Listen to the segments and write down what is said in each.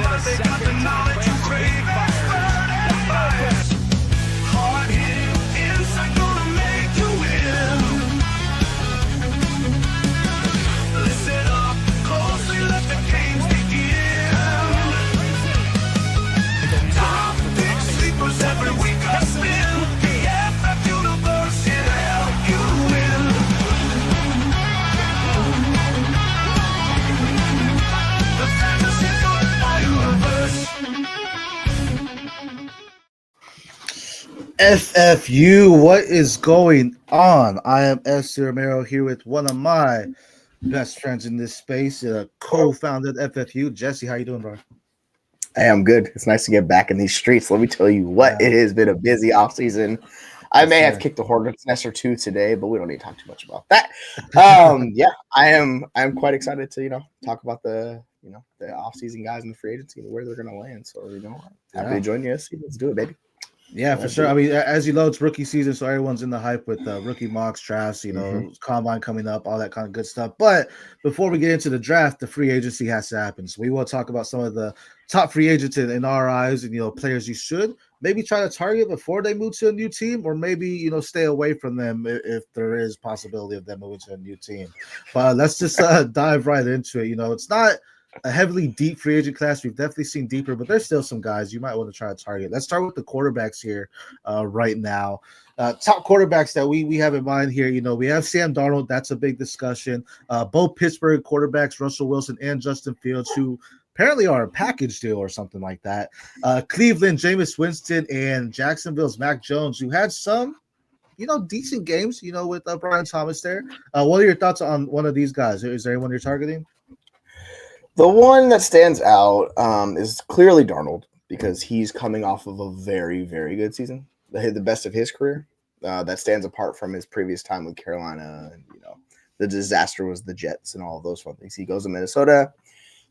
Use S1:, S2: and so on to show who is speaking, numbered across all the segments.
S1: but they got the knowledge you crave. Burning fires, hard hitting insight gonna make you win. Listen up closely, let the games begin. Top big sleepers every week I spin. The FF universe here to help you win. The fantasy football universe.
S2: FFU, what is going on? I am S. Romero here with one of my best friends in this space, co-founded FFU. Jesse, how you doing, bro?
S3: Hey, I'm good. It's nice to get back in these streets. Let me tell you what, It has been a busy offseason. I may have kicked a hornet's nest or two today, but we don't need to talk too much about that. Yeah, I'm quite excited to, talk about the offseason guys and the free agency and where they're going to land. So, happy to join you. Let's do it, baby.
S2: Yeah, for sure. I mean, as you know, it's rookie season, so everyone's in the hype with rookie mocks, drafts, combine coming up, all that kind of good stuff. But before we get into the draft, the free agency has to happen. So we want to talk about some of the top free agents in our eyes and, players you should maybe try to target before they move to a new team, or maybe, stay away from them if there is possibility of them moving to a new team. But let's just dive right into it. It's not a heavily deep free agent class. We've definitely seen deeper, but there's still some guys you might want to try to target. Let's start with the quarterbacks here right now. Top quarterbacks that we have in mind here, we have Sam Darnold. That's a big discussion. Both Pittsburgh quarterbacks, Russell Wilson and Justin Fields, who apparently are a package deal or something like that. Cleveland, Jameis Winston, and Jacksonville's Mac Jones, who had some decent games, with Brian Thomas there. What are your thoughts on one of these guys? Is there anyone you're targeting?
S3: The one that stands out is clearly Darnold, because he's coming off of a very, very good season, the best of his career. That stands apart from his previous time with Carolina. And, the disaster was the Jets and all of those fun things. He goes to Minnesota,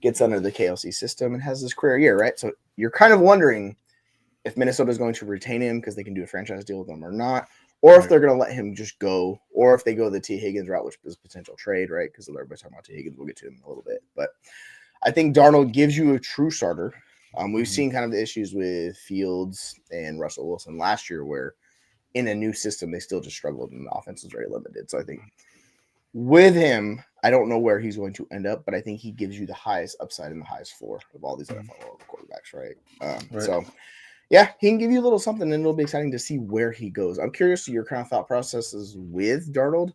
S3: gets under the KLC system, and has his career year, right? So you're kind of wondering if Minnesota is going to retain him because they can do a franchise deal with him or not, or if they're going to let him just go, or if they go the T. Higgins route, which is a potential trade, right? Because everybody's talking about T. Higgins. We'll get to him in a little bit. But I think Darnold gives you a true starter. We've seen kind of the issues with Fields and Russell Wilson last year, where in a new system, they still just struggled and the offense was very limited. So I think with him, I don't know where he's going to end up, but I think he gives you the highest upside and the highest floor of all these NFL quarterbacks, right? So, yeah, he can give you a little something, and it'll be exciting to see where he goes. I'm curious your kind of thought processes with Darnold.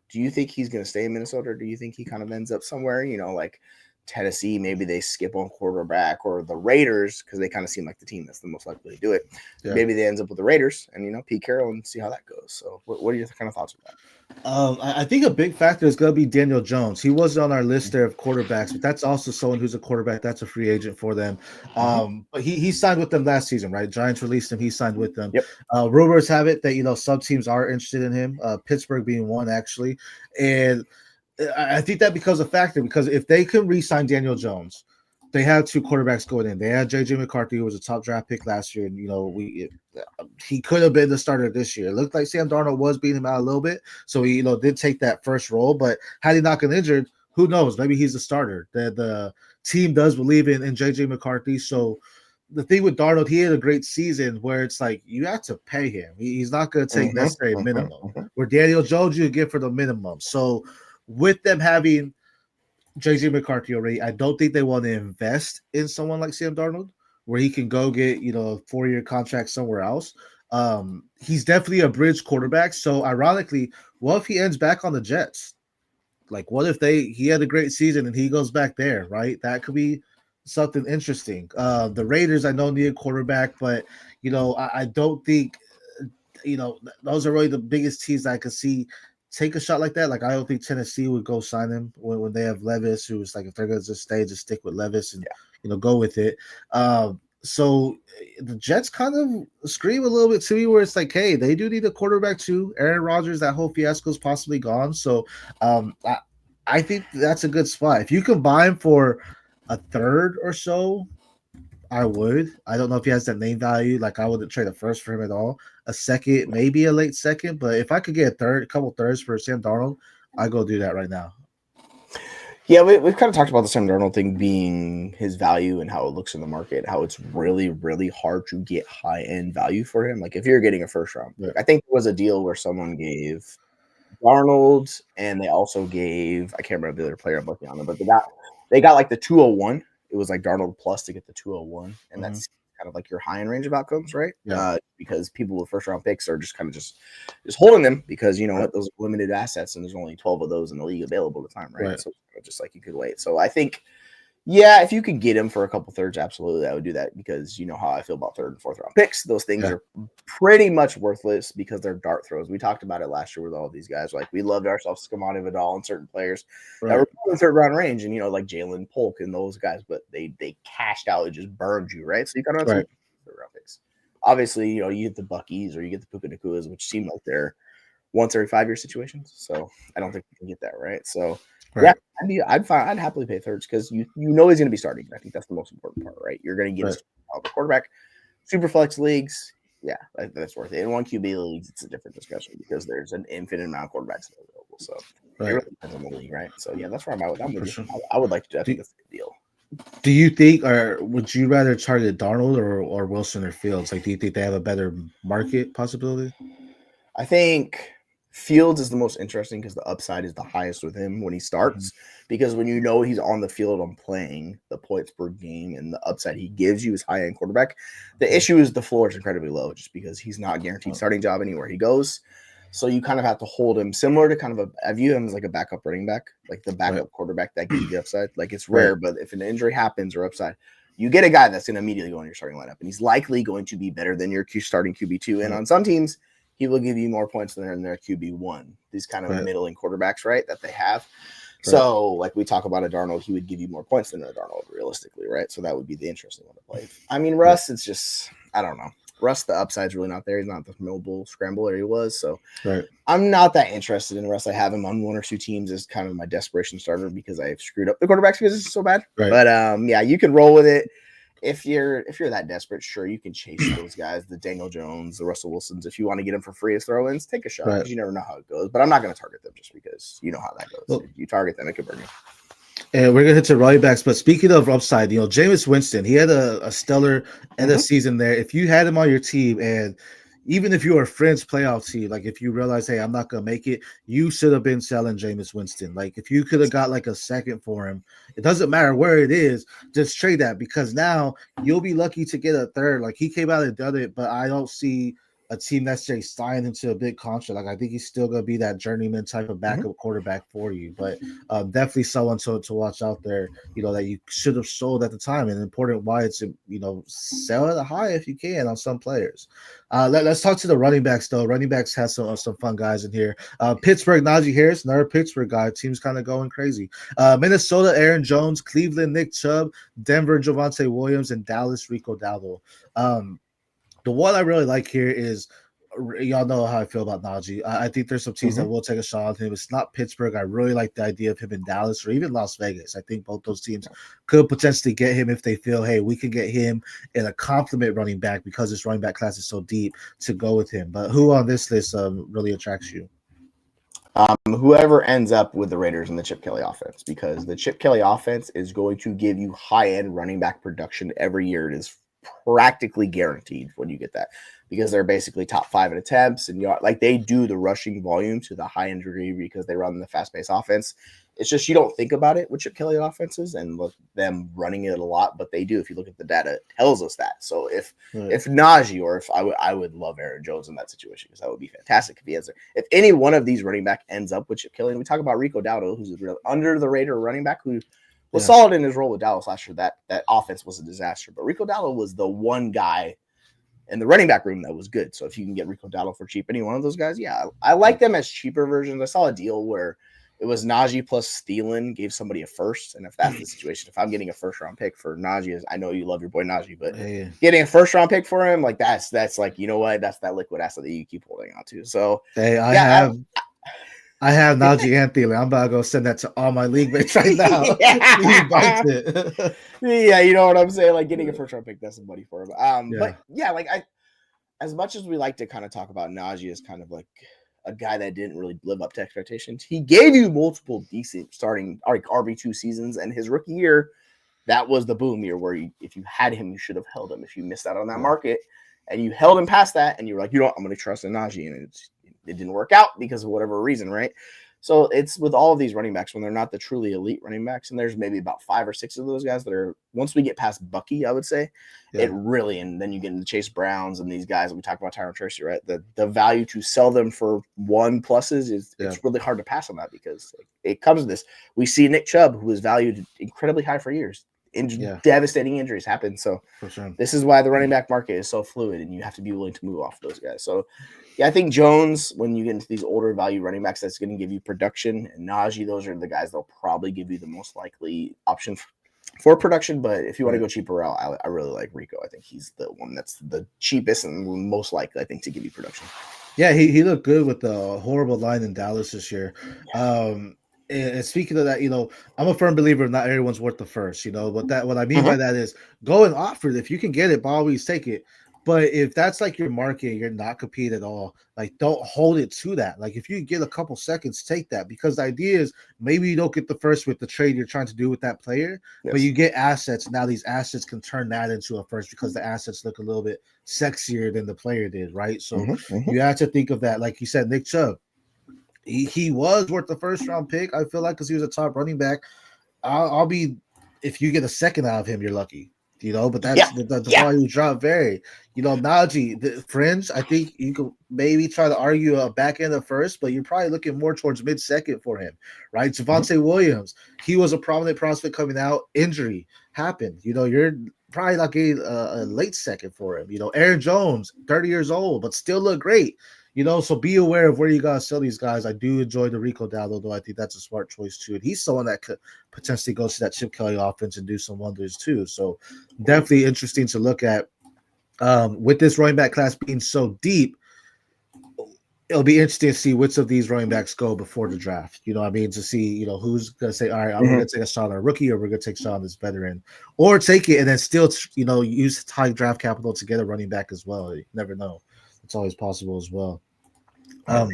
S3: Do you think he's going to stay in Minnesota, or do you think he kind of ends up somewhere, like Tennessee? Maybe they skip on quarterback, or the Raiders, because they kind of seem like the team that's the most likely to do it. Yeah. Maybe they ends up with the Raiders and, Pete Carroll, and see how that goes. So what are your kind of thoughts with that?
S2: I think a big factor is going to be Daniel Jones. He was on our list there of quarterbacks, but that's also someone who's a quarterback. That's a free agent for them. But he signed with them last season, right? Giants released him. He signed with them.
S3: Yep.
S2: Rumors have it that, some teams are interested in him, Pittsburgh being one, actually. And I think that becomes a factor, because if they can re-sign Daniel Jones, they have two quarterbacks going in. They had J.J. McCarthy, who was a top draft pick last year, and he could have been the starter this year. It looked like Sam Darnold was beating him out a little bit, so he did take that first role. But had he not been injured, who knows? Maybe he's the starter. The team does believe in J.J. McCarthy. So the thing with Darnold, he had a great season where it's like you have to pay him. He's not going to take necessary minimum. Where Daniel Jones, you get for the minimum. So with them having J.J. McCarthy already, I don't think they want to invest in someone like Sam Darnold, where he can go get, a 4-year contract somewhere else. He's definitely a bridge quarterback. So ironically, what if he ends back on the Jets? Like, what if he had a great season and he goes back there, right? That could be something interesting. The Raiders, I know, need a quarterback, but, I don't think, those are really the biggest teams that I could see take a shot like that. Like, I don't think Tennessee would go sign him when they have Levis, who's like, if they're going to just stay, just stick with Levis and, go with it. So the Jets kind of scream a little bit to me, where it's like, hey, they do need a quarterback too. Aaron Rodgers, that whole fiasco is possibly gone. So I think that's a good spot. If you can buy him for a third or so, I would. I don't know if he has that name value. Like, I wouldn't trade a first for him at all. A second, maybe a late second. But if I could get a couple thirds for Sam Darnold, I'd go do that right now.
S3: Yeah, we've kind of talked about the Sam Darnold thing being his value and how it looks in the market, how it's really, really hard to get high-end value for him. Like if you're getting a first-round pick,
S2: Yeah.
S3: I think there was a deal where someone gave Darnold and they also gave, I can't remember the other player I'm looking on it, but they got like the 201. It was like Darnold plus to get the 201, and
S2: Mhm.
S3: that's kind of like your high-end range of outcomes, right?
S2: Yeah.
S3: Because people with first-round picks are just kind of just holding them because you know
S2: Right.
S3: what, those are limited assets, and there's only 12 of those in the league available at the time, right?
S2: Right.
S3: So just like you could wait. So I think, yeah, if you could get him for a couple thirds, absolutely, I would do that because you know how I feel about third and fourth round picks. Those things
S2: Yeah.
S3: are pretty much worthless because they're dart throws. We talked about it last year with all of these guys. Like we loved ourselves Scamani Vidal and certain players that
S2: Right.
S3: were in the third round range, and you know, like Jalen Polk and those guys, but they cashed out and just burned you, right? So you kind of have some
S2: Right.
S3: third round picks. Obviously, you know, you get the Buckies or you get the Puka Nakuas, which seem like they're once every 5 year situations. So I don't think you can get that, right? So yeah,
S2: Right.
S3: I'd happily pay thirds because you know he's going to be starting. I think that's the most important part, right? You're going to get
S2: Right.
S3: a quarterback, super flex leagues. Yeah, that's worth it. In one QB leagues, it's a different discussion because there's an infinite amount of quarterbacks available. So it
S2: Right.
S3: really depends on the league, right? So yeah, that's where I'm at with. I'm with
S2: For
S3: you.
S2: sure.
S3: I would like to do. I think
S2: Do,
S3: that's a good deal.
S2: do you think, or would you rather target Darnold or Wilson or Fields? Like, do you think they have a better market possibility?
S3: I think Fields is the most interesting because the upside is the highest with him when he starts. Because when you know he's on the field and playing, the points per game and the upside he gives you is high end quarterback. The issue is the floor is incredibly low just because he's not guaranteed starting job anywhere he goes. So you kind of have to hold him similar to kind of I view him as like a backup running back, like the backup quarterback that gives you the upside. Like it's rare, but if an injury happens or upside, you get a guy that's going to immediately go in your starting lineup, and he's likely going to be better than your starting QB2. And on some teams, he will give you more points than their QB1. These kind of middling quarterbacks, right, that they have. So, like we talk about a Darnold, he would give you more points than a Darnold, realistically, right? So that would be the interesting one to play. I mean, Russ, it's just, I don't know. Russ, the upside's really not there. He's not the mobile scrambler he was. So I'm not that interested in Russ. I have him on one or two teams as kind of my desperation starter because I've screwed up the quarterbacks because it's so bad. But yeah, you can roll with it. If you're that desperate, sure, you can chase those guys, the Daniel Jones, the Russell Wilsons. If you want to get them for free as throw-ins, take a shot because you never know how it goes. But I'm not going to target them just because you know how that goes. If you target them, it could burn you.
S2: And we're gonna hit to running backs. But speaking of upside, you know, Jameis Winston, he had a stellar end of season there. If you had him on your team, and even if you were a Friends playoff team, like if you realize, hey, I'm not gonna make it, you should have been selling Jameis Winston. Like if you could have got like a second for him, it doesn't matter where it is, just trade that because now you'll be lucky to get a third. Like he came out and done it, but I don't see a team necessarily signed into a big contract. Like I think he's still gonna be that journeyman type of backup quarterback for you, but definitely someone to watch out there. You know that you should have sold at the time, and important why it's sell at a high if you can on some players. Let's talk to the running backs though. Running backs has some fun guys in here. Pittsburgh, Najee Harris, another Pittsburgh guy. Team's kind of going crazy. Minnesota, Aaron Jones, Cleveland, Nick Chubb, Denver, Javonte Williams, and Dallas, Rico Dowdle. The one I really like here is y'all know how I feel about Najee. I think there's some teams that will take a shot on him. It's not Pittsburgh. I really like the idea of him in Dallas or even Las Vegas. I think both those teams could potentially get him if they feel, hey, we can get him in a complement running back because this running back class is so deep to go with him. But who on this list really attracts you?
S3: Whoever ends up with the Raiders in the Chip Kelly offense, because the Chip Kelly offense is going to give you high-end running back production every year. It is practically guaranteed when you get that because they're basically top 5 in attempts and like they do the rushing volume to the high end degree because they run the fast-paced offense. It's just you don't think about it with Chip Kelly offenses and look them running it a lot, but they do. If you look at the data, it tells us that. So if Najee or if I would love Aaron Jones in that situation because that would be fantastic if he has there. If any one of these running back ends up with Chip Kelly, and we talk about Rico Dowdle, who's a real under the radar running back who was solid in his role with Dallas last year. That offense was a disaster, but Rico Dowdle was the one guy in the running back room that was good. So if you can get Rico Dowdle for cheap, any one of those guys, yeah, I like them as cheaper versions. I saw a deal where it was Najee plus Thielen gave somebody a first, and if that's the situation, if I'm getting a first round pick for Najee, I know you love your boy Najee, but getting a first round pick for him, like that's like you know what, that's that liquid asset that you keep holding on to. So
S2: I have Najee and Thielen. I'm about to go send that to all my league mates right now. He bites it.
S3: Yeah, you know what I'm saying? Like getting a first round pick, that's some money for him. But yeah, like as much as we like to kind of talk about Najee as kind of like a guy that didn't really live up to expectations. He gave you multiple decent starting RB2 seasons, and his rookie year, that was the boom year where if you had him, you should have held him. If you missed out on that market and you held him past that, and you were like, I'm going to trust in Najee, and it didn't work out because of whatever reason, right? So it's with all of these running backs when they're not the truly elite running backs, and there's maybe about 5 or 6 of those guys that are, once we get past Bucky, I would say, it really, and then you get into Chase Browns and these guys, we talk about Tyron Tracy, right? The value to sell them for 1+s it's really hard to pass on that because it comes to this. We see Nick Chubb, who was valued incredibly high for years. Devastating injuries happen. So this is why the running back market is so fluid, and you have to be willing to move off those guys. So I think Jones, when you get into these older value running backs, that's going to give you production. And Najee, those are the guys that'll probably give you the most likely option for production. But if you want to go cheaper route, I really like Rico. I think he's the one that's the cheapest and most likely, I think, to give you production.
S2: Yeah, he looked good with the horrible line in Dallas this year. And speaking of that, I'm a firm believer not everyone's worth the first, but what I mean by that is go and offer it. If you can get it, by always take it. But if that's like your market, you're not competing at all, like don't hold it to that. Like if you get a couple seconds, take that, because the idea is maybe you don't get the first with the trade you're trying to do with that player, but you get assets. Now these assets can turn that into a first because the assets look a little bit sexier than the player did, right? So you have to think of that. Like you said, Nick Chubb. He was worth the first round pick, I feel like, because he was a top running back. I'll be, if you get a second out of him, you're lucky, but that's the value drop vary. Najee, the fringe, I think you could maybe try to argue a back end of first, but you're probably looking more towards mid-second for him, right? Javonte Williams, he was a prominent prospect coming out. Injury happened. You're probably like a late second for him. Aaron Jones, 30 years old, but still look great. So be aware of where you gotta sell these guys. I do enjoy the Rico Dowdle, though I think that's a smart choice too. And he's someone that could potentially go to that Chip Kelly offense and do some wonders too. So definitely interesting to look at. With this running back class being so deep, it'll be interesting to see which of these running backs go before the draft. To see, who's gonna say, all right, I'm gonna take a shot on a rookie, or we're gonna take a shot on this veteran, or take it and then still, use high draft capital to get a running back as well. You never know. It's always possible as well. Now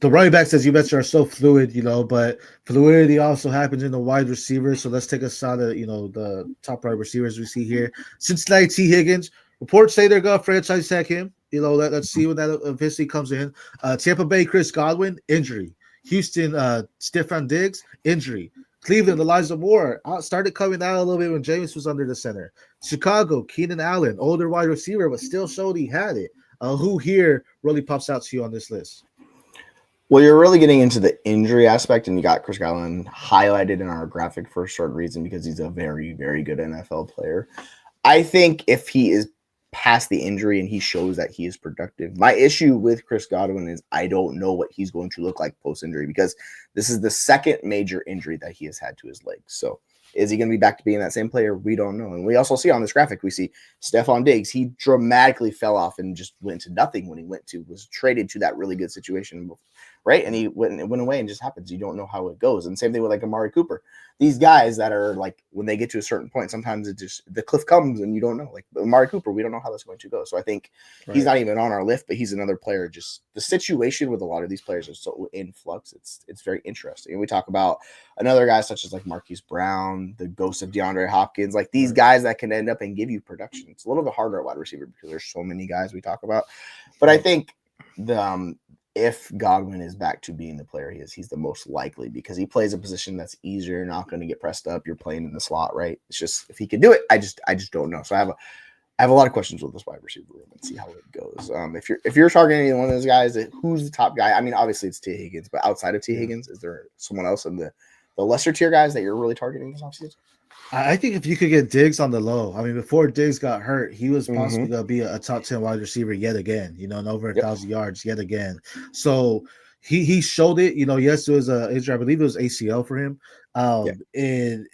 S2: the running backs, as you mentioned, are so fluid, but fluidity also happens in the wide receivers. So let's take a shot at the top wide receivers we see here. Cincinnati T. Higgins, reports say they're gonna franchise tag him. Let's see when that eventually comes in. Tampa Bay Chris Godwin, injury. Houston Stephon Diggs, injury. Cleveland, Elijah Moore started coming out a little bit when James was under the center. Chicago, Keenan Allen, older wide receiver, but still showed he had it. Who here really pops out to you on this list?
S3: Well, you're really getting into the injury aspect, and you got Chris Godwin highlighted in our graphic for a short reason because he's a very, very good NFL player. I think if he is past the injury and he shows that he is productive, my issue with Chris Godwin is I don't know what he's going to look like post-injury, because this is the second major injury that he has had to his legs. So is he going to be back to being that same player? We don't know. And we also see on this graphic, we see Stephon Diggs. He dramatically fell off and just went to nothing when he was traded to that really good situation, right? And he went away, and just happens. You don't know how it goes. And same thing with like Amari Cooper. These guys that are like, when they get to a certain point, sometimes the cliff comes and you don't know. Like Amari Cooper, we don't know how that's going to go. So I think he's not even on our list, but he's another player. Just the situation with a lot of these players is so in flux. It's very interesting. And we talk about another guy such as like Marquise Brown, the ghost of DeAndre Hopkins, like these guys that can end up and give you production. It's a little bit harder at wide receiver because there's so many guys we talk about. But I think if Godwin is back to being the player he is, he's the most likely, because he plays a position that's easier, not going to get pressed up. You're playing in the slot, right? It's just, if he can do it, I just don't know. So I have a lot of questions with this wide receiver room and see how it goes. If you're targeting one of those guys, who's the top guy? I mean, obviously it's T. Higgins, but outside of T. Higgins, is there someone else in the lesser tier guys that you're really targeting this offseason?
S2: I think if you could get Diggs on the low, I mean, before Diggs got hurt, he was possibly going to be a top 10 wide receiver yet again, and over 1,000 yards yet again. So he showed it, yes, it was a injury. I believe it was ACL for him. And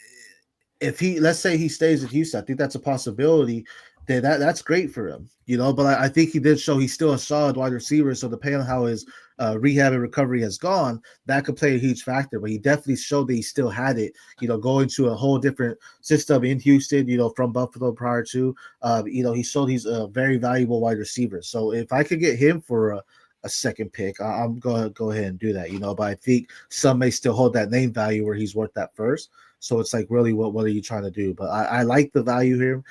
S2: if let's say he stays in Houston, I think that's a possibility. that's great for him, but I think he did show he's still a solid wide receiver. So depending on how his rehab and recovery has gone, that could play a huge factor. But he definitely showed that he still had it, going to a whole different system in Houston, from Buffalo prior to, he showed he's a very valuable wide receiver. So if I could get him for a second pick, I'm going to go ahead and do that, but I think some may still hold that name value where he's worth that first. So it's like, really, what are you trying to do? But I like the value here.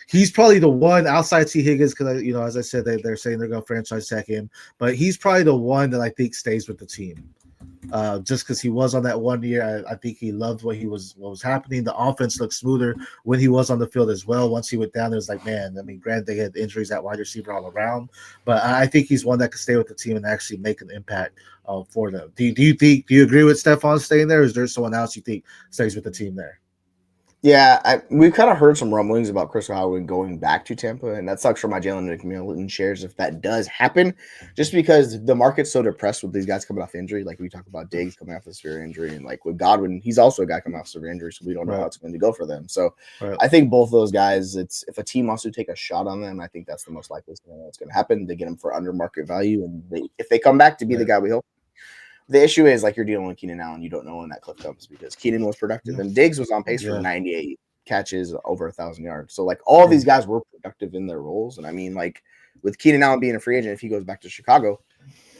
S2: He's probably the one outside T. Higgins because, as I said, they're saying they're going to franchise tag him. But he's probably the one that I think stays with the team. Just because he was on that 1 year, I think he loved what was happening. The offense looked smoother when he was on the field as well. Once he went down, it was like, man, I mean, granted, they had injuries at wide receiver all around. But I think he's one that could stay with the team and actually make an impact for them. Do you agree with Stephon staying there, or is there someone else you think stays with the team there?
S3: Yeah, we've kind of heard some rumblings about Chris Godwin going back to Tampa, and that sucks for my Jalen McMillan shares if that does happen, just because the market's so depressed with these guys coming off injury. Like we talk about Diggs coming off a severe injury, and like with Godwin, he's also a guy coming off severe injury, so we don't know how it's going to go for them. So I think both those guys, if a team wants to take a shot on them, I think that's the most likely thing that's going to happen. They get them for under market value, and if they come back to be the guy we hope. The issue is, like, you're dealing with Keenan Allen. You don't know when that cliff comes because Keenan was productive and Diggs was on pace for 98 catches, over 1,000 yards. So, like, all of these guys were productive in their roles. And, I mean, like, with Keenan Allen being a free agent, if he goes back to Chicago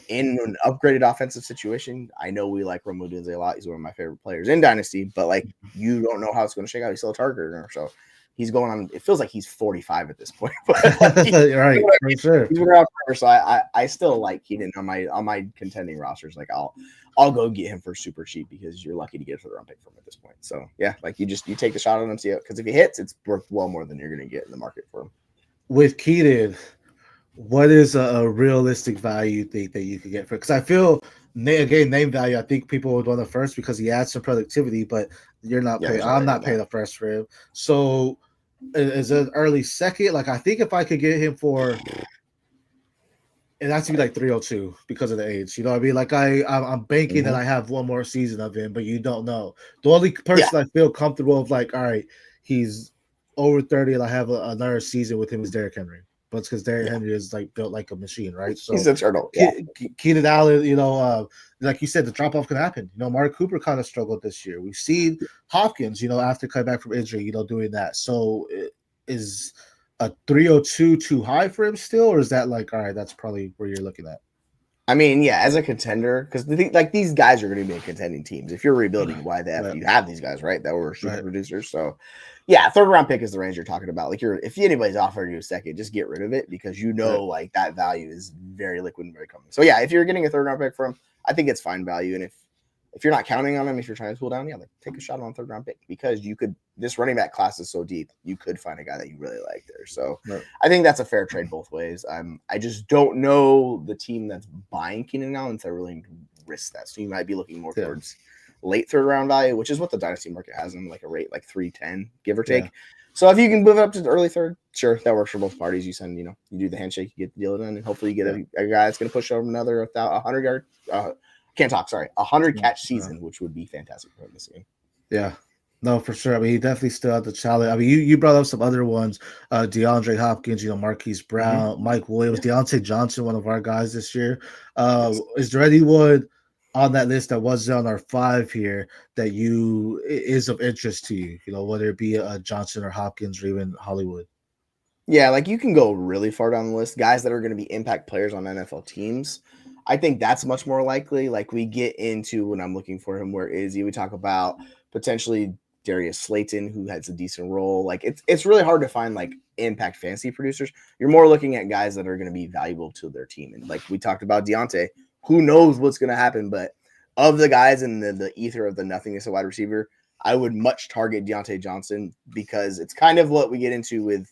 S3: in an upgraded offensive situation, I know we like Romo Dunze a lot. He's one of my favorite players in Dynasty. But, like, you don't know how it's going to shake out. He's still a target earner. So, he's going on. It feels like he's 45 at this point. But like,
S2: right, for sure.
S3: He's been around forever, so I still like Keenan on my contending rosters. Like I'll go get him for super cheap because you're lucky to get a third round pick from him at this point. So yeah, like you take the shot on him, see it, because if he hits, it's worth well more than you're going to get in the market for him.
S2: With Keenan, what is a realistic value you think that you could get for? Because I feel name value. I think people would want the first because he adds some productivity, but you're not paying. I'm not paying the first for him. So is it an early second? Like I think if I could get him for, it has to be like 302 because of the age. You know what I mean? Like I'm banking that I have one more season of him, but you don't know. The only person I feel comfortable of, like, all right, he's over 30 and I have another season with him is Derrick Henry. But it's because Derrick Henry is like built like a machine, right? So
S3: he's a turtle.
S2: Keenan Allen, like you said, the drop off can happen. Amari Cooper kind of struggled this year. We've seen Hopkins, after coming back from injury, doing that. So is a 302 too high for him still, or is that like, all right, that's probably where you're looking at?
S3: I mean, yeah, as a contender, because like these guys are going to be contending teams. If you're rebuilding, why the F you have these guys, right? That were super producers. So, yeah, third round pick is the range you're talking about. Like, if anybody's offering you a second, just get rid of it because like that value is very liquid and very coming. So, yeah, if you're getting a third round pick from, I think it's fine value. And if you're not counting on him, if you're trying to cool down, like take a shot on a third round pick because this running back class is so deep, you could find a guy that you really like there. So I think that's a fair trade both ways. I just don't know the team that's buying Keenan Allen to really risk that. So you might be looking more towards late third round value, which is what the Dynasty market has in like a rate like 310, give or take. So if you can move it up to the early third, sure, that works for both parties. You send, you do the handshake, you get the deal done, and hopefully you get a guy that's going to push over another 100 yard. 100 catch season, which would be fantastic for him this game.
S2: Yeah, no, for sure. I mean, he definitely still had the challenge. I mean, you brought up some other ones, DeAndre Hopkins, Marquise Brown, Mike Williams, Deontay Johnson, one of our guys this year. Is there anyone on that list that was on our 5 here that is of interest to you? Whether it be Johnson or Hopkins or even Hollywood.
S3: Yeah, like you can go really far down the list. Guys that are going to be impact players on NFL teams. I think that's much more likely. Like we get into when I'm looking for him, where is he? We talk about potentially Darius Slayton, who has a decent role. Like it's really hard to find like impact fantasy producers. You're more looking at guys that are going to be valuable to their team. And like we talked about Deontay, who knows what's going to happen, but of the guys in the ether of the nothingness of wide receiver, I would much target Deontay Johnson because it's kind of what we get into with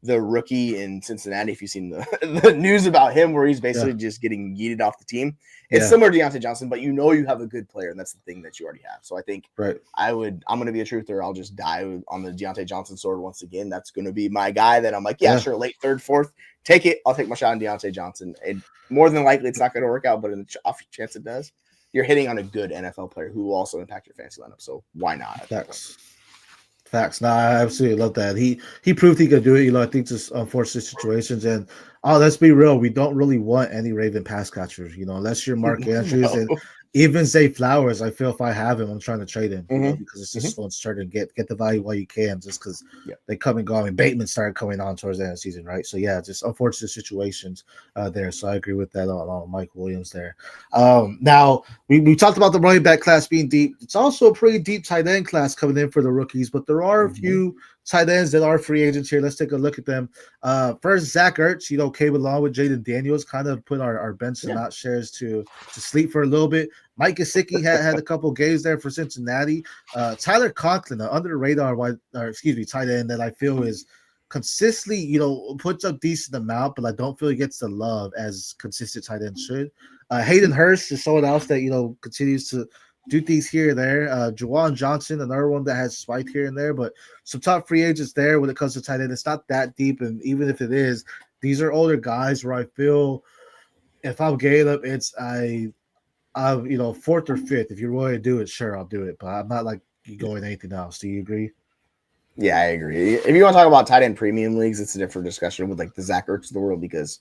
S3: the rookie in Cincinnati. If you've seen the news about him, where he's basically just getting yeeted off the team, it's similar to Deontay Johnson, but you have a good player, and that's the thing that you already have. So I think I'm going to be a truther. I'll just die on the Deontay Johnson sword once again. That's going to be my guy that I'm like, sure, late third, fourth, take it. I'll take my shot on Deontay Johnson. And more than likely, it's not going to work out, but in the off chance it does, you're hitting on a good NFL player who will also impact your fantasy lineup. So why not?
S2: Thanks. Facts. Nah, I absolutely love that. He proved he could do it. I think just unfortunate situations. And let's be real, we don't really want any Raven pass catchers. Unless you're Mark Andrews and
S3: No.
S2: even Zay Flowers. I feel if I have him, I'm trying to trade him.
S3: Hmm.
S2: Because it's
S3: Hmm.
S2: just so uncertain. Get the value while you can, just because
S3: Yeah.
S2: they come and go. I mean, Bateman started coming on towards the end of the season, right? So yeah, just unfortunate situations there. So I agree with that on Mike Williams there. Now we talked about the running back class being deep. It's also a pretty deep tight end class coming in for the rookies, but there are a few tight ends that are free agents here. Let's take a look at them. First, Zach Ertz, came along with Jaden Daniels, kind of put our bench and
S3: Yeah.
S2: not shares to sleep for a little bit. Mike Gesicki had a couple games there for Cincinnati. Tyler Conklin, an under the radar tight end that I feel is consistently, puts up decent amount, but I don't feel he gets the love as consistent tight end should. Hayden Hurst is someone else that continues to do things here and there. Juwan Johnson, another one that has spiked here and there, but some top free agents there when it comes to tight end. It's not that deep, and even if it is, these are older guys where I feel if I'm getting them, I'm fourth or fifth. If you're willing to do it, sure, I'll do it, but I'm not like going anything else. Do you agree?
S3: Yeah, I agree. If you want to talk about tight end premium leagues, it's a different discussion with like the Zach Ertz of the world because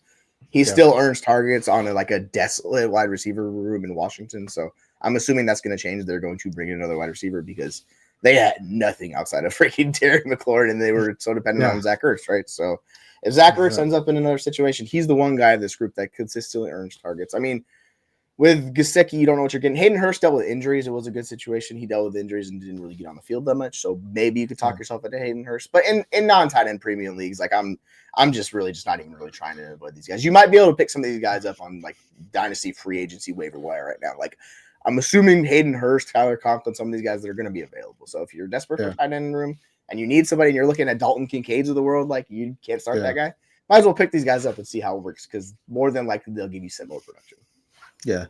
S3: he still earns targets on a desolate wide receiver room in Washington. So I'm assuming that's going to change. They're going to bring in another wide receiver because they had nothing outside of freaking Terry McLaurin and they were so dependent on Zach Ertz, right? So if Zach Ertz ends up in another situation, he's the one guy in this group that consistently earns targets. I mean, with Gesicki, you don't know what you're getting. Hayden Hurst dealt with injuries. It was a good situation. He dealt with injuries and didn't really get on the field that much. So maybe you could talk yourself into Hayden Hurst. But in non-tight end premium leagues, like I'm just not even really trying to avoid these guys. You might be able to pick some of these guys up on like Dynasty free agency waiver wire right now. Like I'm assuming Hayden Hurst, Tyler Conklin, some of these guys that are going to be available. So if you're desperate for tight end in the room and you need somebody and you're looking at Dalton Kincaid's of the world, like you can't start that guy. Might as well pick these guys up and see how it works because more than likely they'll give you similar production.
S2: Yeah,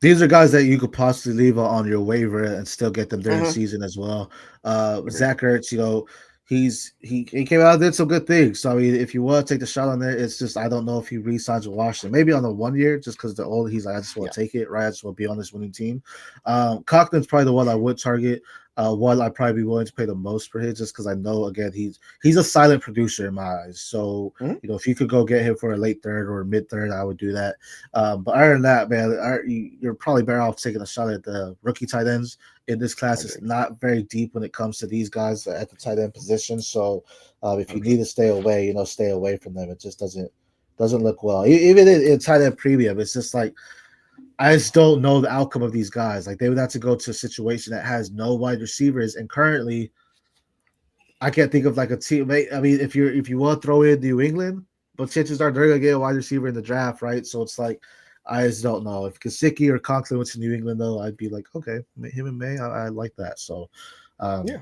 S2: these are guys that you could possibly leave on your waiver and still get them during season as well. Zach Ertz, he came out and did some good things. So I mean, if you want to take the shot on there, it's just I don't know if he re-signs with Washington. Maybe on the 1 year, just because the old he's like I just want to take it, right? I just want to be on this winning team. Cochran's probably the one I would target. One I'd probably be willing to pay the most for his, just because I know again he's a silent producer in my eyes. So if you could go get him for a late third or mid third, I would do that. But other than that, man, you're probably better off taking a shot at the rookie tight ends in this class. It's not very deep when it comes to these guys at the tight end position. So if you need to stay away, stay away from them. It just doesn't look well. Even in tight end premium, it's just like I just don't know the outcome of these guys. Like they would have to go to a situation that has no wide receivers, and currently, I can't think of like a team. I mean, if you want to throw in New England, but chances are they're gonna get a wide receiver in the draft, right? So it's like I just don't know if Gesicki or Conklin went to New England though. I'd be like, okay, him and May, I like that. So, yeah.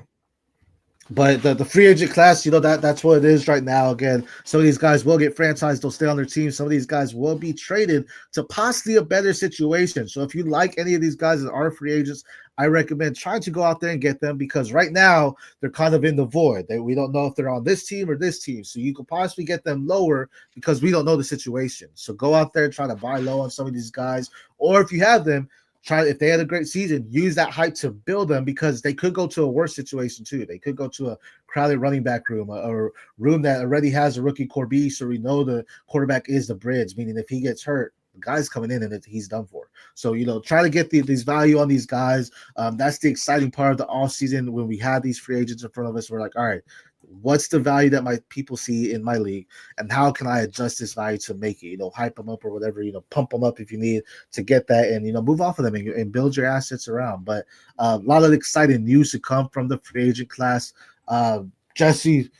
S2: But the free agent class, that's what it is right now. Again, some of these guys will get franchised. They'll stay on their team. Some of these guys will be traded to possibly a better situation. So if you like any of these guys that are free agents, I recommend trying to go out there and get them because right now they're kind of in the void. We don't know if they're on this team or this team. So you could possibly get them lower because we don't know the situation. So go out there and try to buy low on some of these guys. Or if you have them, if they had a great season, use that hype to build them because they could go to a worse situation too. They could go to a crowded running back room, a room that already has a rookie QB, so we know the quarterback is the bridge, meaning if he gets hurt, the guy's coming in and he's done for. So, try to get these value on these guys. That's the exciting part of the offseason when we have these free agents in front of us. We're like, all right, what's the value that my people see in my league and how can I adjust this value to make it, hype them up or whatever, pump them up if you need to get that and, move off of them and build your assets around. But a lot of exciting news to come from the free agent class. Jesse,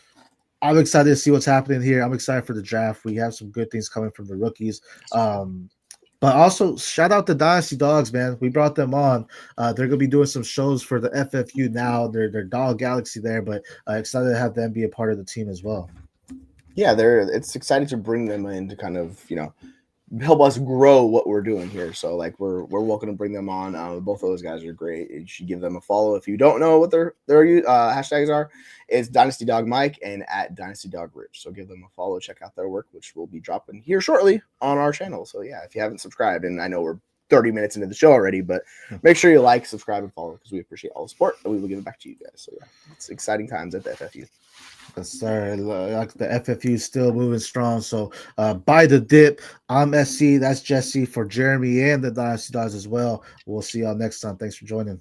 S2: I'm excited to see what's happening here. I'm excited for the draft. We have some good things coming from the rookies. But also, shout out the Dynasty Dogs, man. We brought them on. They're going to be doing some shows for the FFU now. They're Dog Galaxy there, but excited to have them be a part of the team as well.
S3: Yeah, it's exciting to bring them in to kind of, help us grow what we're doing here. So like we're welcome to bring them on. Both of those guys are great. You should give them a follow. If you don't know what their hashtags are, it's Dynasty Dog Mike and at Dynasty Dog Rich. So give them a follow, check out their work, which will be dropping here shortly on our channel. So yeah, if you haven't subscribed, and I know we're 30 minutes into the show already, but make sure you like, subscribe, and follow because we appreciate all the support and we will give it back to you guys. So yeah, it's exciting times at the FFU.
S2: Yes, sir. Like the FFU is still moving strong. So buy the dip. I'm SC. That's Jesse for Jeremy and the Dynasty Dogs as well. We'll see y'all next time. Thanks for joining.